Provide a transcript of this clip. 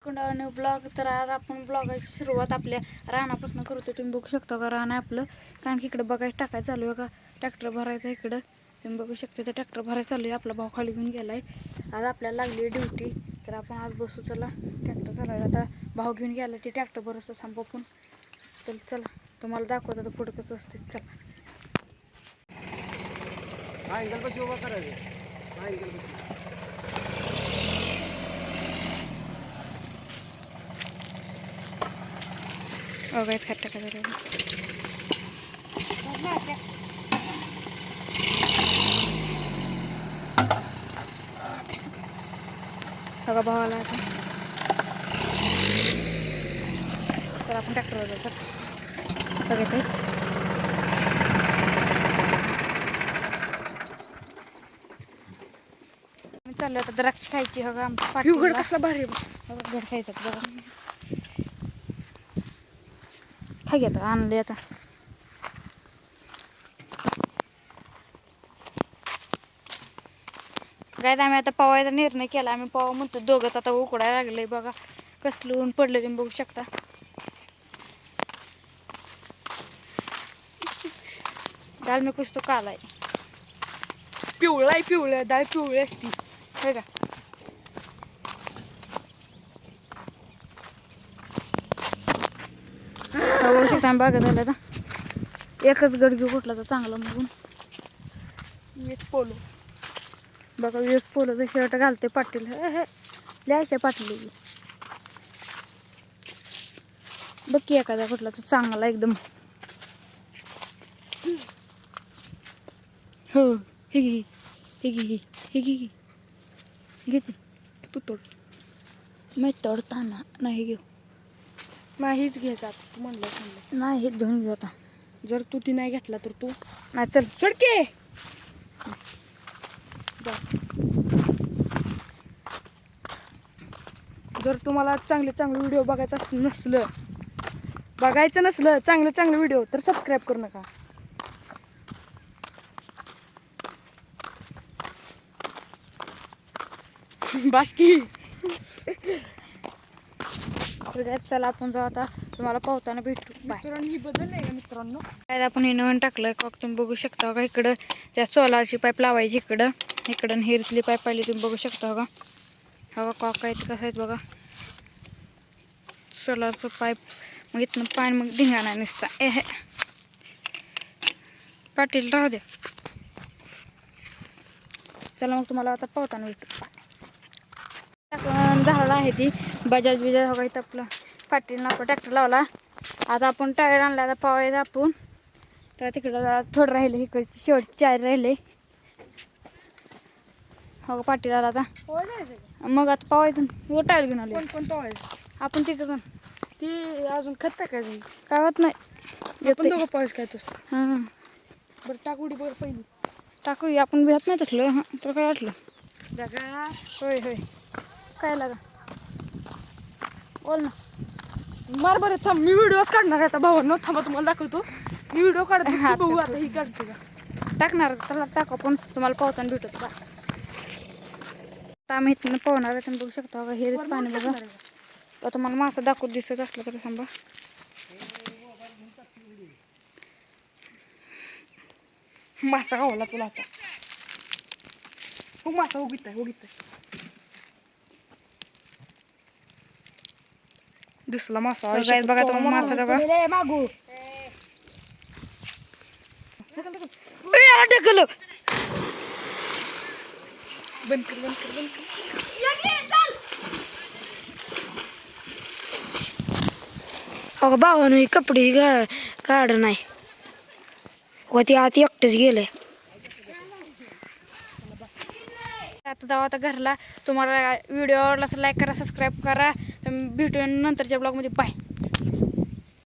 कुंडावणे blog. तर आज आपण ब्लॉगाची सुरुवात आपल्या रानापासून करतो. तुम्ही बघू शकता का रान आहे आपलं, कारण की इकडं बघायचं टाकायचं चालू आहे का, ट्रॅक्टर भरायचं इकडं. तुम्ही बघू शकता ते ट्रॅक्टर भरायचं चालू आहे. आपला भाऊ खाली घेऊन गेलाय. आज आपल्याला लागली ड्युटी, तर आपण आज बसू. चला ट्रॅक्टर चालवायला. आता भाऊ घेऊन गेला ते ट्रॅक्टर भरवतो संपून. तर चला तुम्हाला दाखवतो आता पुढं कसं असते. चला उभा करायचं. बघायच खट्टा टाकायचं. बघा भावाला आता. तर आपण ट्रॅक्टरवर जाऊ. बघा काही चाललं आता द्राक्ष खायची. बघा आमच्या पाठी कसला भारी घड खायचं. बघा खाई घेतात आणले आता. काय आम्ही आता पवायचा निर्णय केला. आम्ही पवा म्हणतो दोघंच. आता उकडायला लागले. बघा कसलं ऊन पडलं तुम्ही बघू शकता. डाळ मी कुछ तो कालाय पिवळा डाळ पिवळी असती होय का. बघू शकता आम्ही बागेत आलं. आता एकच गड घेऊ कुठला तर चांगला बघून. वीस पोलो बघा. वीस पोलोचं शर्ट घालते पाटील. लिहायच्या पाटील बघ की एखादा कुठला तर चांगला एकदम. हो हे घे हे घे हे घे घेते तू तोड. मी तोडताना नाही घेऊ. नाहीच घ्यायचा तू म्हणलं नाही हे घेऊन घेऊ आता. जर तू ती नाही घेतला तर तू नाही चल सडके. जर तुम्हाला चांगले व्हिडिओ बघायचं नसलं चांगले व्हिडिओ तर सबस्क्राईब करू नका. बाशकी. चला आपण जाऊ आता. तुम्हाला पावताना भेटू. मित्रांनो ही बदललंय का मित्रांनो. काय आपण हे नवीन टाकलं का तुम्ही बघू शकता का. इकडं त्या सोलारची पाईप लावायची. इकडं हिरतली पाईप आली तुम्ही बघू शकता का. हवा कॉक आहे कसं आहेत बघा. सोलारचं पाईप मग इथनं पाणी मग धिंगाणा नसता. पाटील राहू द्या. चला मग तुम्हाला आता पावताना भेटू. झालं आहे ती बजाज हवा इथं आपलं पाटीलनं आपला ट्रॅक्टर लावला. आता आपण टायर आणला. आता पावायचं आपण. तर तिकडं थोडं राहिले. इकडची शेवटची चार राहिले. हो पाटील आला आता. मग आता पावायचं. टायर घेऊन आले. कोण पवायचं आपण तिकडं ती अजून खत टाकायचं काय होत नाही. आपण दोघं पावायचं काय तसं. हां बरं टाकूडी बरं पहिली टाकूया आपण. भेट नाही तसलं. हां तर काय वाटलं जगा. होय काय लागा बोल ना. मार बरं थांब. मी व्हिडिओच काढणार आहे आता भावांनो. थांबा तुम्हाला दाखवतो. मी व्हिडिओ काढत हा, बघू आता ही काढते का. टाकणार. चला टाकू आपण. तुम्हाला पावताना भेटत का. आता आम्ही इथनं पावणार आहे. तुम्ही बघू शकता बघा. हे पाणी बघा. तर तुम्हाला मासा दाखवत दिसत असलं तरी सांगा. मासा गावला तुला आता. हो मासा उगीत आहे. दिसला मासा. बघा तुम्हाला मासा बघा. मागू ढकल बंद कर. अगं भावानं ही कपडे काढ नाही होती. आत एकटेच गेले. आता जाऊ आता घरला. तुम्हाला व्हिडिओ आवडला तर लाईक करा, सबस्क्राईब करा. भेटूया नंतरच्या ब्लॉगमध्ये. बाय.